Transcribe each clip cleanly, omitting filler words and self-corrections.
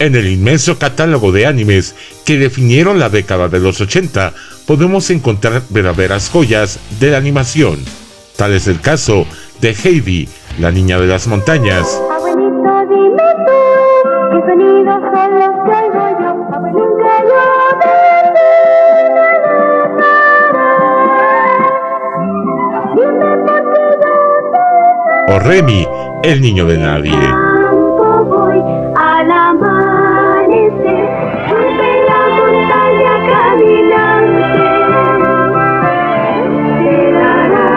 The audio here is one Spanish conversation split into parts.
En el inmenso catálogo de animes que definieron la década de los 80, podemos encontrar verdaderas joyas de la animación. Tal es el caso de Heidi, la niña de las montañas. Abuelito, dime tú, ¿qué sonidos son los que oigo yo? Abuelito, yo dime por qué yo O Remy, el niño de nadie. campo voy al amanecer, sube la montaña caminante, te dará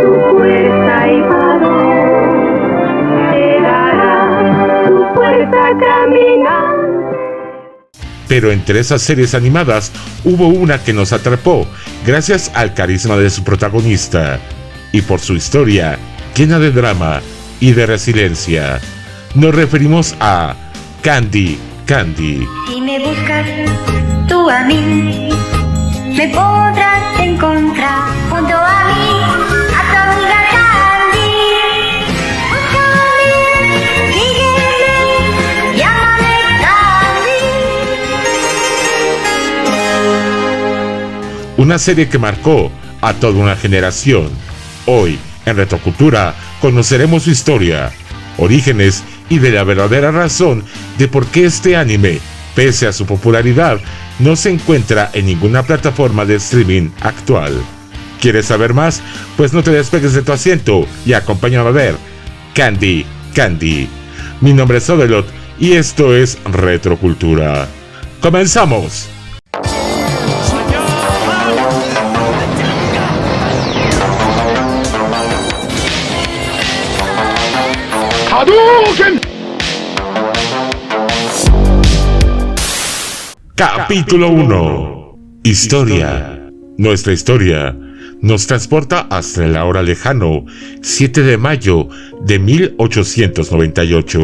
tu fuerza y valor, te dará tu fuerza caminante. Pero entre esas series animadas hubo una que nos atrapó gracias al carisma de su protagonista y por su historia llena de drama y de resiliencia. Nos referimos a Candy Candy. Si me buscas tú a mí, me podrás encontrar junto a mí, a tu amiga Candy. Búscame, sígueme, llámame Candy. Una serie que marcó a toda una generación. Hoy, en Retrocultura, conoceremos su historia, orígenes y de la verdadera razón de por qué este anime, pese a su popularidad, no se encuentra en ninguna plataforma de streaming actual. ¿Quieres saber más? Pues no te despegues de tu asiento y acompáñame a ver Candy Candy. Mi nombre es Odelot y esto es Retrocultura. ¡Comenzamos! Capítulo 1. Historia. Nuestra historia nos transporta hasta el ahora lejano 7 de mayo de 1898.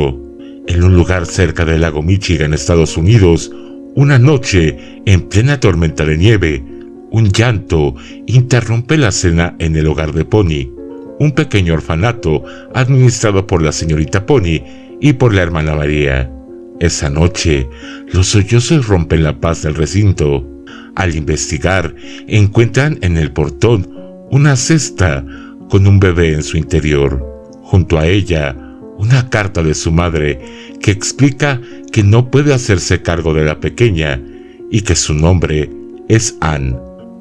En un lugar cerca del lago Michigan, Estados Unidos, una noche en plena tormenta de nieve, un llanto interrumpe la cena en el hogar de Pony, un pequeño orfanato administrado por la señorita Pony y por la hermana María. Esa noche, los sollozos rompen la paz del recinto. Al investigar, encuentran en el portón una cesta con un bebé en su interior. Junto a ella, una carta de su madre que explica que no puede hacerse cargo de la pequeña y que su nombre es Anne.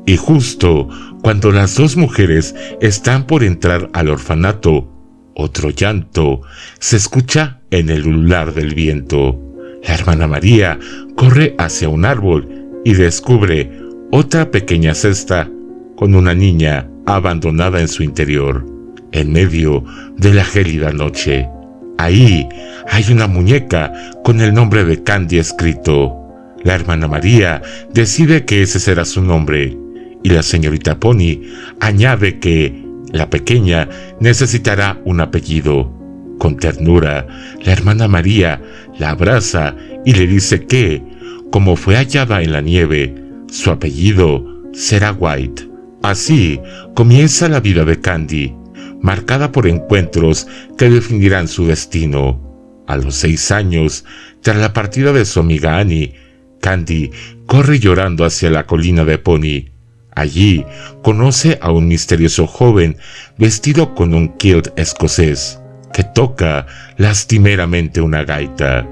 Y justo cuando las dos mujeres están por entrar al orfanato, otro llanto se escucha en el ulular del viento. La hermana María corre hacia un árbol y descubre otra pequeña cesta con una niña abandonada en su interior, en medio de la gélida noche. Ahí hay una muñeca con el nombre de Candy escrito. La hermana María decide que ese será su nombre, y la señorita Pony añade que la pequeña necesitará un apellido. Con ternura, la hermana María la abraza y le dice que, como fue hallada en la nieve, su apellido será White. Así comienza la vida de Candy, marcada por encuentros que definirán su destino. A los 6 años, tras la partida de su amiga Annie, Candy corre llorando hacia la colina de Pony. Allí conoce a un misterioso joven vestido con un kilt escocés que toca lastimeramente una gaita.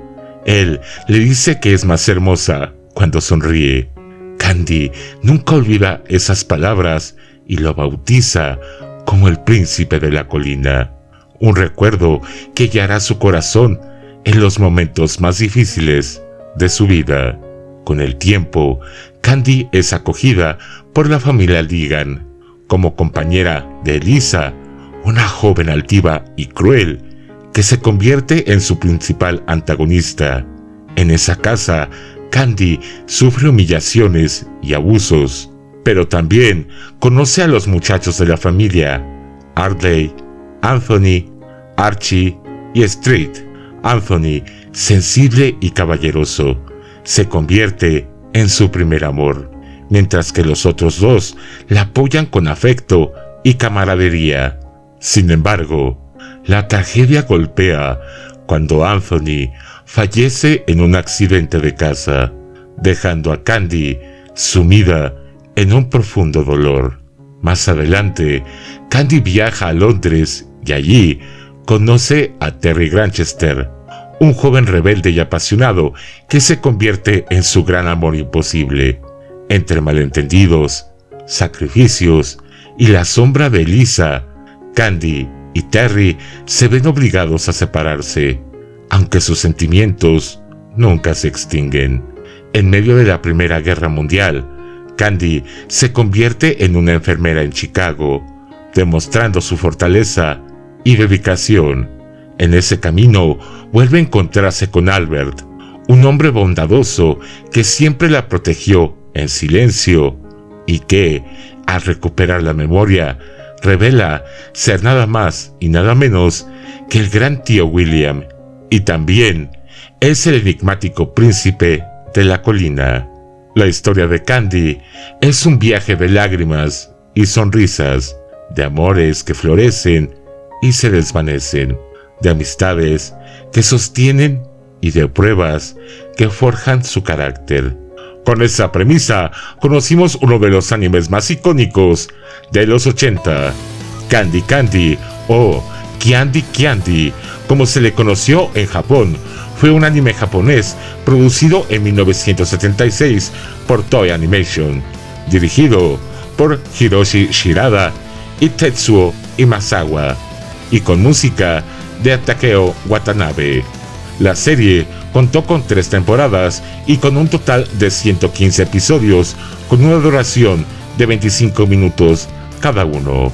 Él le dice que es más hermosa cuando sonríe. Candy nunca olvida esas palabras y lo bautiza como el príncipe de la colina, un recuerdo que guiará su corazón en los momentos más difíciles de su vida. Con el tiempo, Candy es acogida por la familia Ligan como compañera de Elisa, una joven altiva y cruel que se convierte en su principal antagonista. En esa casa, Candy sufre humillaciones y abusos, pero también conoce a los muchachos de la familia, Ardley, Anthony, Archie y Street. Anthony, sensible y caballeroso, se convierte en su primer amor, mientras que los otros dos la apoyan con afecto y camaradería. Sin embargo, la tragedia golpea cuando Anthony fallece en un accidente de casa, dejando a Candy sumida en un profundo dolor. Más adelante, Candy viaja a Londres y allí conoce a Terry Granchester, un joven rebelde y apasionado que se convierte en su gran amor imposible. Entre malentendidos, sacrificios y la sombra de Lisa, Candy y Terry se ven obligados a separarse, aunque sus sentimientos nunca se extinguen. En medio de la Primera Guerra Mundial, Candy se convierte en una enfermera en Chicago, demostrando su fortaleza y dedicación. En ese camino vuelve a encontrarse con Albert, un hombre bondadoso que siempre la protegió en silencio y que, al recuperar la memoria, revela ser nada más y nada menos que el gran tío William, y también es el enigmático príncipe de la colina. La historia de Candy es un viaje de lágrimas y sonrisas, de amores que florecen y se desvanecen, de amistades que sostienen y de pruebas que forjan su carácter. Con esa premisa, conocimos uno de los animes más icónicos de los 80, Candy Candy o Kiandi Kiandi, como se le conoció en Japón. Fue un anime japonés producido en 1976 por Toei Animation, dirigido por Hiroshi Shirada y Tetsuo Imazawa, y con música de Takeo Watanabe. La serie contó con 3 temporadas y con un total de 115 episodios, con una duración de 25 minutos cada uno.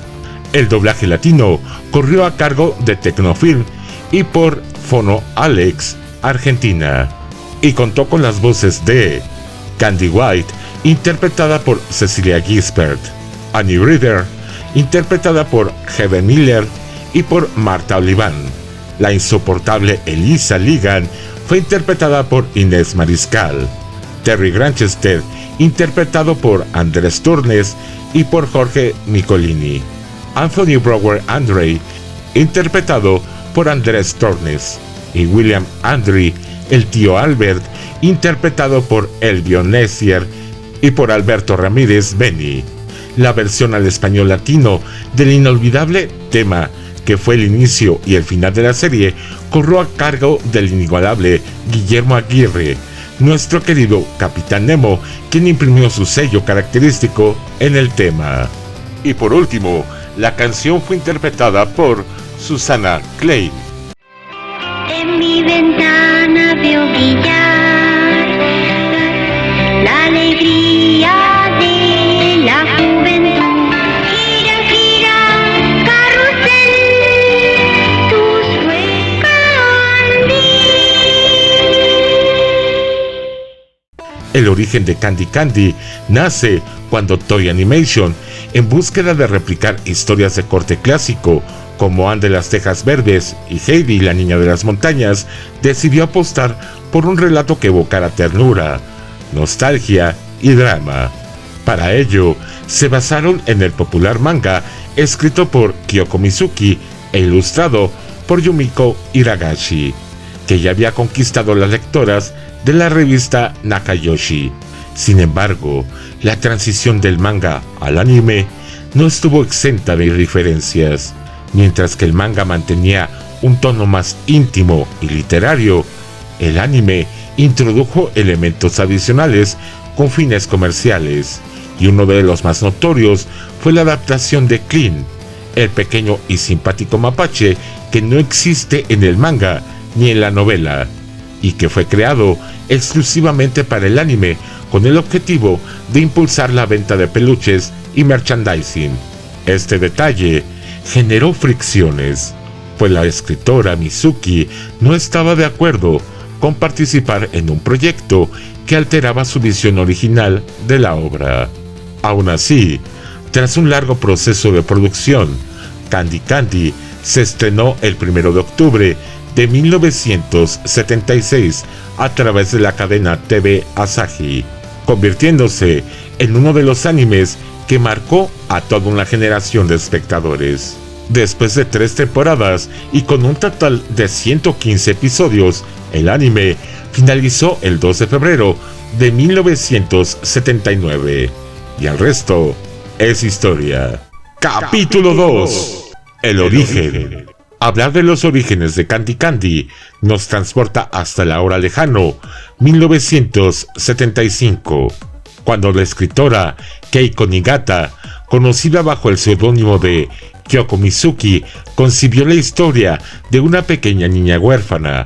El doblaje latino corrió a cargo de Tecnofilm y por Fono Alex, Argentina, y contó con las voces de Candy White, interpretada por Cecilia Gisbert, Annie Reader, interpretada por Heather Miller y por Marta Oliván. La insoportable Elisa Ligan fue interpretada por Inés Mariscal. Terry Granchester, interpretado por Andrés Turnes y por Jorge Nicolini. Anthony Brower Andre, interpretado por Andrés Turnes. Y William Andre, el tío Albert, interpretado por Elvio Nessier y por Alberto Ramírez Beni. La versión al español latino del inolvidable tema que fue el inicio y el final de la serie, corrió a cargo del inigualable Guillermo Aguirre, nuestro querido Capitán Nemo, quien imprimió su sello característico en el tema. Y por último, la canción fue interpretada por Susana Klein. En mi ventana veo brillar la alegría de la juventud. Gira, gira, carrusel, tus Candy. El origen de Candy Candy nace cuando Toei Animation, en búsqueda de replicar historias de corte clásico, como Anne de las Tejas Verdes y Heidi, la niña de las montañas, decidió apostar por un relato que evocara ternura, nostalgia y drama. Para ello, se basaron en el popular manga escrito por Kyoko Mizuki e ilustrado por Yumiko Hiragashi, que ya había conquistado las lectoras de la revista Nakayoshi. Sin embargo, la transición del manga al anime no estuvo exenta de diferencias. Mientras que el manga mantenía un tono más íntimo y literario, el anime introdujo elementos adicionales con fines comerciales, y uno de los más notorios fue la adaptación de Clean, el pequeño y simpático mapache que no existe en el manga ni en la novela, y que fue creado exclusivamente para el anime con el objetivo de impulsar la venta de peluches y merchandising. Este detalle generó fricciones, pues la escritora Mizuki no estaba de acuerdo con participar en un proyecto que alteraba su visión original de la obra. Aún así, tras un largo proceso de producción, Candy Candy se estrenó el 1 de octubre de 1976 a través de la cadena TV Asahi, convirtiéndose en uno de los animes que marcó a toda una generación de espectadores. Después de 3 temporadas y con un total de 115 episodios, El anime finalizó el 2 de febrero de 1979 y el resto es historia. Capítulo 2. El origen. Hablar de los orígenes de Candy Candy nos transporta hasta el ahora lejano 1975, cuando la escritora Keiko Niigata, conocida bajo el seudónimo de Kyoko Mizuki, concibió la historia de una pequeña niña huérfana,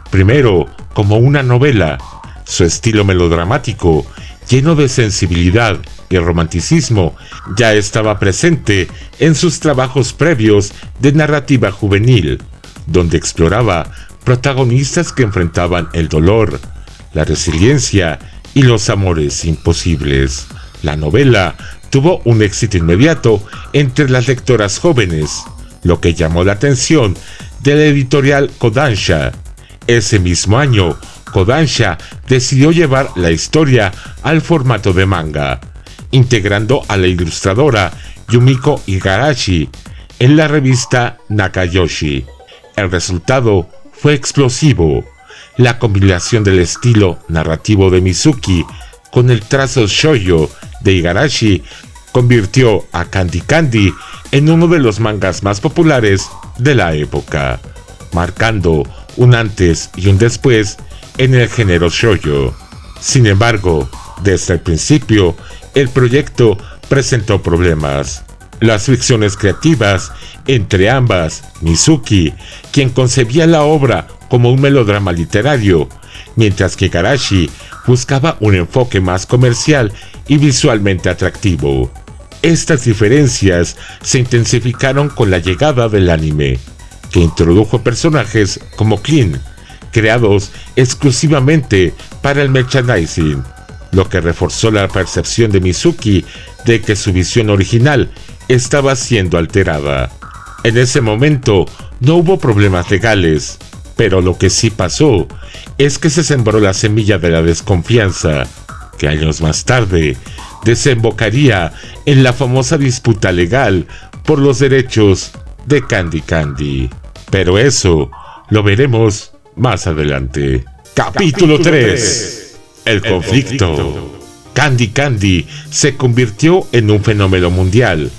primero como una novela. Su estilo melodramático, lleno de sensibilidad y romanticismo, ya estaba presente en sus trabajos previos de narrativa juvenil, donde exploraba protagonistas que enfrentaban el dolor, la resiliencia y los amores imposibles. La novela tuvo un éxito inmediato entre las lectoras jóvenes, lo que llamó la atención de la editorial Kodansha. Ese mismo año, Kodansha decidió llevar la historia al formato de manga, integrando a la ilustradora Yumiko Igarashi en la revista Nakayoshi. El resultado fue explosivo. La combinación del estilo narrativo de Mizuki con el trazo shoujo de Igarashi convirtió a Candy Candy en uno de los mangas más populares de la época, marcando un antes y un después en el género shoujo. Sin embargo, desde el principio, el proyecto presentó problemas. Las fricciones creativas entre ambas, Mizuki, quien concebía la obra como un melodrama literario, mientras que Igarashi buscaba un enfoque más comercial y visualmente atractivo. Estas diferencias se intensificaron con la llegada del anime, que introdujo personajes como Clean, creados exclusivamente para el merchandising, lo que reforzó la percepción de Mizuki de que su visión original estaba siendo alterada. En ese momento no hubo problemas legales, pero lo que sí pasó es que se sembró la semilla de la desconfianza, que años más tarde desembocaría en la famosa disputa legal por los derechos de Candy Candy. Pero eso lo veremos más adelante. Capítulo 3. El conflicto. Candy Candy se convirtió en un fenómeno mundial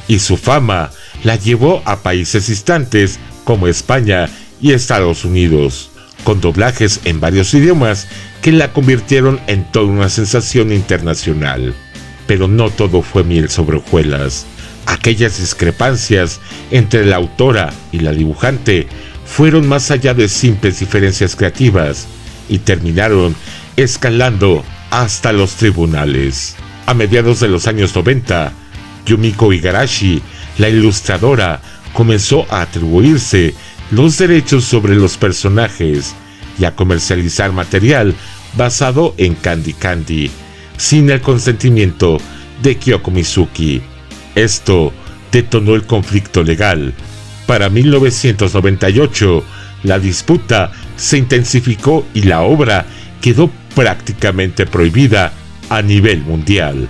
y su fama la llevó a países distantes como España y Estados Unidos, con doblajes en varios idiomas que la convirtieron en toda una sensación internacional. Pero no todo fue miel sobre hojuelas. Aquellas discrepancias entre la autora y la dibujante fueron más allá de simples diferencias creativas y terminaron escalando hasta los tribunales. A mediados de los años 90, Yumiko Igarashi, la ilustradora, comenzó a atribuirse los derechos sobre los personajes y a comercializar material basado en Candy Candy, sin el consentimiento de Kyoko Mizuki. Esto detonó el conflicto legal. Para 1998, la disputa se intensificó y la obra quedó prácticamente prohibida a nivel mundial.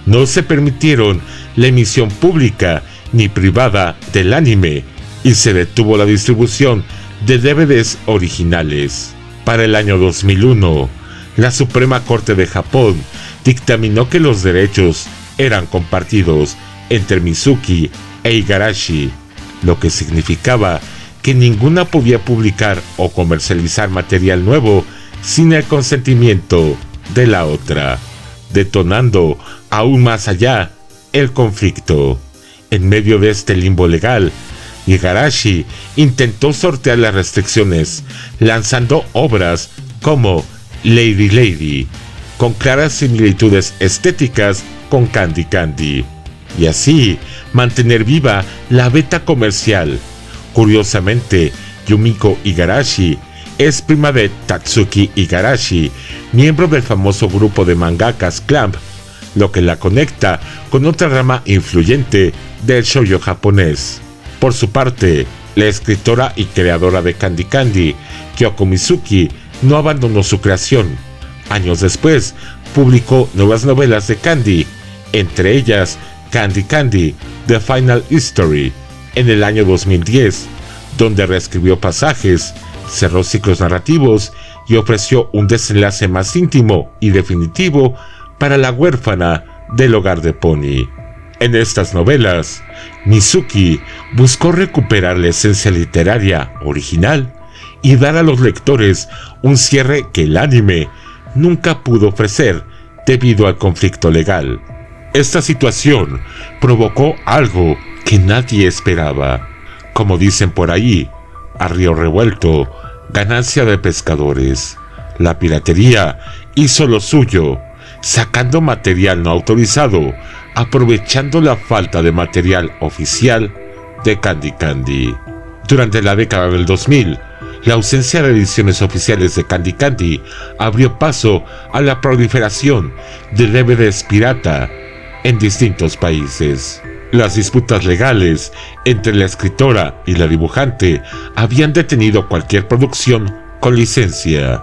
No se permitieron la emisión pública ni privada del anime y se detuvo la distribución de DVDs originales. Para el año 2001, la Suprema Corte de Japón dictaminó que los derechos eran compartidos entre Mizuki e Igarashi, lo que significaba que ninguna podía publicar o comercializar material nuevo sin el consentimiento de la otra, detonando aún más allá el conflicto. En medio de este limbo legal, Igarashi intentó sortear las restricciones, lanzando obras como Lady Lady, con claras similitudes estéticas con Candy Candy, y así mantener viva la beta comercial. Curiosamente, Yumiko Igarashi es prima de Tatsuki Igarashi, miembro del famoso grupo de mangakas Clamp, lo que la conecta con otra rama influyente del shoujo japonés. Por su parte, la escritora y creadora de Candy Candy, Kyoko Mizuki, no abandonó su creación. Años después, publicó nuevas novelas de Candy, entre ellas Candy Candy, The Final History, en el año 2010, donde reescribió pasajes cerró ciclos narrativos y ofreció un desenlace más íntimo y definitivo para la huérfana del hogar de Pony. En estas novelas, Mizuki buscó recuperar la esencia literaria original y dar a los lectores un cierre que el anime nunca pudo ofrecer debido al conflicto legal. Esta situación provocó algo que nadie esperaba. Como dicen por ahí, a río revuelto, ganancia de pescadores. La piratería hizo lo suyo, sacando material no autorizado, aprovechando la falta de material oficial de Candy Candy. Durante la década del 2000, la ausencia de ediciones oficiales de Candy Candy abrió paso a la proliferación de DVDs pirata en distintos países. Las disputas legales entre la escritora y la dibujante habían detenido cualquier producción con licencia,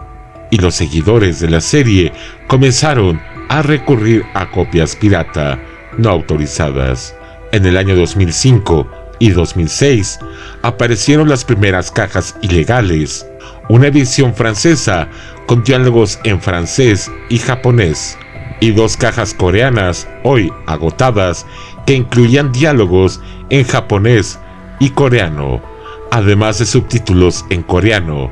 y los seguidores de la serie comenzaron a recurrir a copias pirata no autorizadas. En el año 2005 y 2006 aparecieron las primeras cajas ilegales, una edición francesa con diálogos en francés y japonés, y 2 cajas coreanas hoy agotadas que incluían diálogos en japonés y coreano, además de subtítulos en coreano.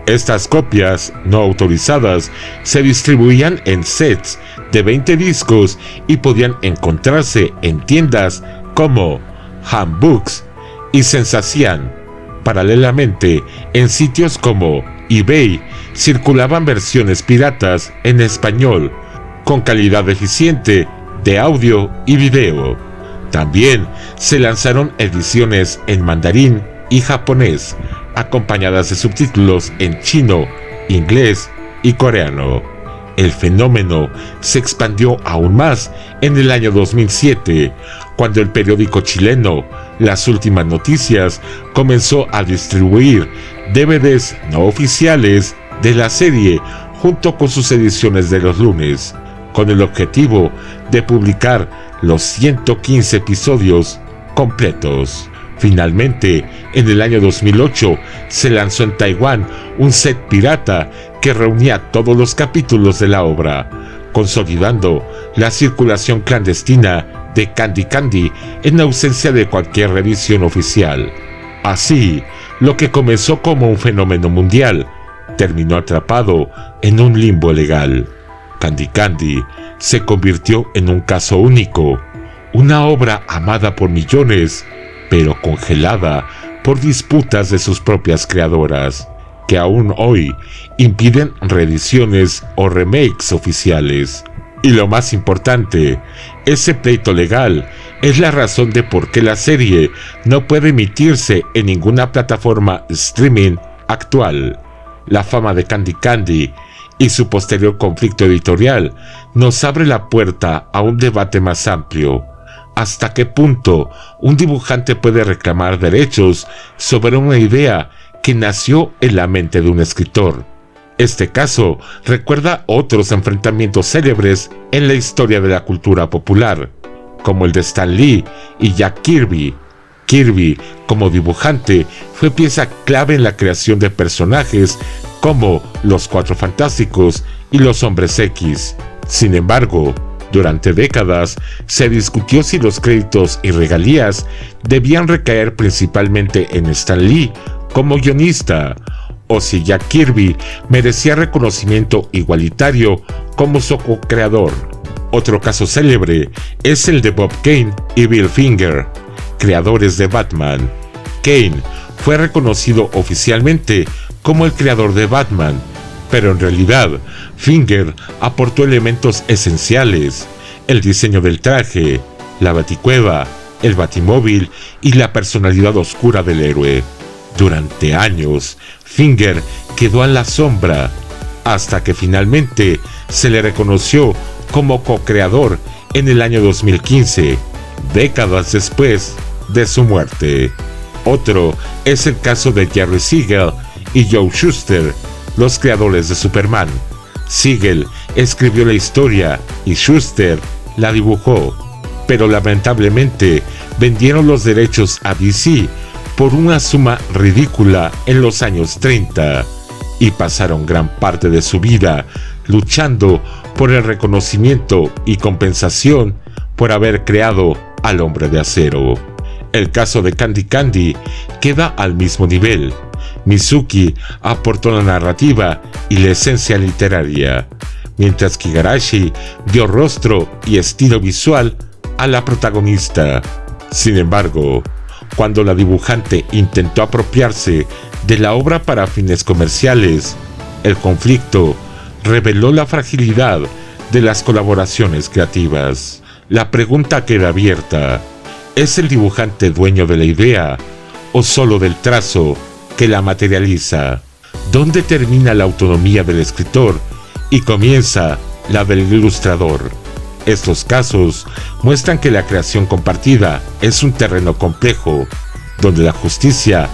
Estas copias no autorizadas se distribuían en sets de 20 discos y podían encontrarse en tiendas como Handbooks y Sensation. Paralelamente, en sitios como eBay circulaban versiones piratas en español con calidad deficiente de audio y video. También se lanzaron ediciones en mandarín y japonés, acompañadas de subtítulos en chino, inglés y coreano. El fenómeno se expandió aún más en el año 2007, cuando el periódico chileno Las Últimas Noticias comenzó a distribuir DVDs no oficiales de la serie junto con sus ediciones de los lunes, con el objetivo de publicar los 115 episodios completos. Finalmente, en el año 2008, se lanzó en Taiwán un set pirata que reunía todos los capítulos de la obra, consolidando la circulación clandestina de Candy Candy en ausencia de cualquier revisión oficial. Así, lo que comenzó como un fenómeno mundial, terminó atrapado en un limbo legal. Candy Candy se convirtió en un caso único, una obra amada por millones, pero congelada por disputas de sus propias creadoras, que aún hoy impiden reediciones o remakes oficiales. Y lo más importante, ese pleito legal es la razón de por qué la serie no puede emitirse en ninguna plataforma streaming actual. La fama de Candy Candy y su posterior conflicto editorial nos abre la puerta a un debate más amplio. ¿Hasta qué punto un dibujante puede reclamar derechos sobre una idea que nació en la mente de un escritor? Este caso recuerda otros enfrentamientos célebres en la historia de la cultura popular, como el de Stan Lee y Jack Kirby. Kirby, como dibujante, fue pieza clave en la creación de personajes como los Cuatro Fantásticos y los Hombres X. Sin embargo, durante décadas se discutió si los créditos y regalías debían recaer principalmente en Stan Lee como guionista, o si Jack Kirby merecía reconocimiento igualitario como su co-creador. Otro caso célebre es el de Bob Kane y Bill Finger, creadores de Batman. Kane fue reconocido oficialmente como el creador de Batman, pero en realidad Finger aportó elementos esenciales: el diseño del traje, la baticueva, el batimóvil y la personalidad oscura del héroe. Durante años, Finger quedó a la sombra, hasta que finalmente se le reconoció como co-creador en el año 2015, décadas después de su muerte. Otro es el caso de Jerry Siegel y Joe Shuster, los creadores de Superman. Siegel escribió la historia y Shuster la dibujó, pero lamentablemente vendieron los derechos a DC por una suma ridícula en los años 30 y pasaron gran parte de su vida luchando por el reconocimiento y compensación por haber creado al hombre de acero. El caso de Candy Candy queda al mismo nivel. Mizuki aportó la narrativa y la esencia literaria, mientras que Igarashi dio rostro y estilo visual a la protagonista. Sin embargo, cuando la dibujante intentó apropiarse de la obra para fines comerciales, el conflicto reveló la fragilidad de las colaboraciones creativas. La pregunta queda abierta: ¿es el dibujante dueño de la idea o solo del trazo que la materializa? ¿Dónde termina la autonomía del escritor y comienza la del ilustrador? Estos casos muestran que la creación compartida es un terreno complejo, donde la justicia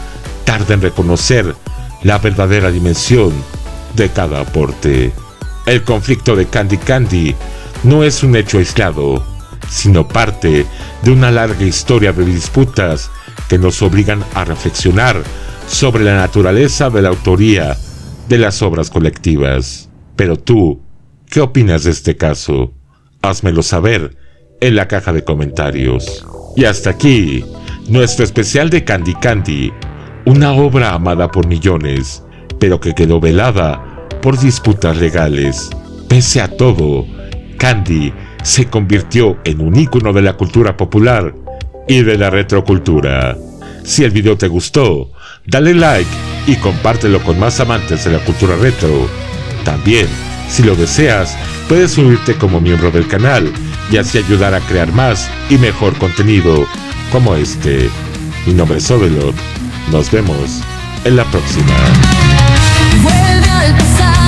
tarda en reconocer la verdadera dimensión de cada aporte. El conflicto de Candy Candy no es un hecho aislado, sino parte de una larga historia de disputas que nos obligan a reflexionar sobre la naturaleza de la autoría de las obras colectivas. Pero tú, ¿qué opinas de este caso? Házmelo saber en la caja de comentarios. Y hasta aquí, nuestro especial de Candy Candy, una obra amada por millones, pero que quedó velada por disputas legales. Pese a todo, Candy se convirtió en un ícono de la cultura popular y de la retrocultura. Si el video te gustó, dale like y compártelo con más amantes de la cultura retro. También, si lo deseas, puedes unirte como miembro del canal y así ayudar a crear más y mejor contenido como este. Mi nombre es Odelot. Nos vemos en la próxima. Vuelve al pasado.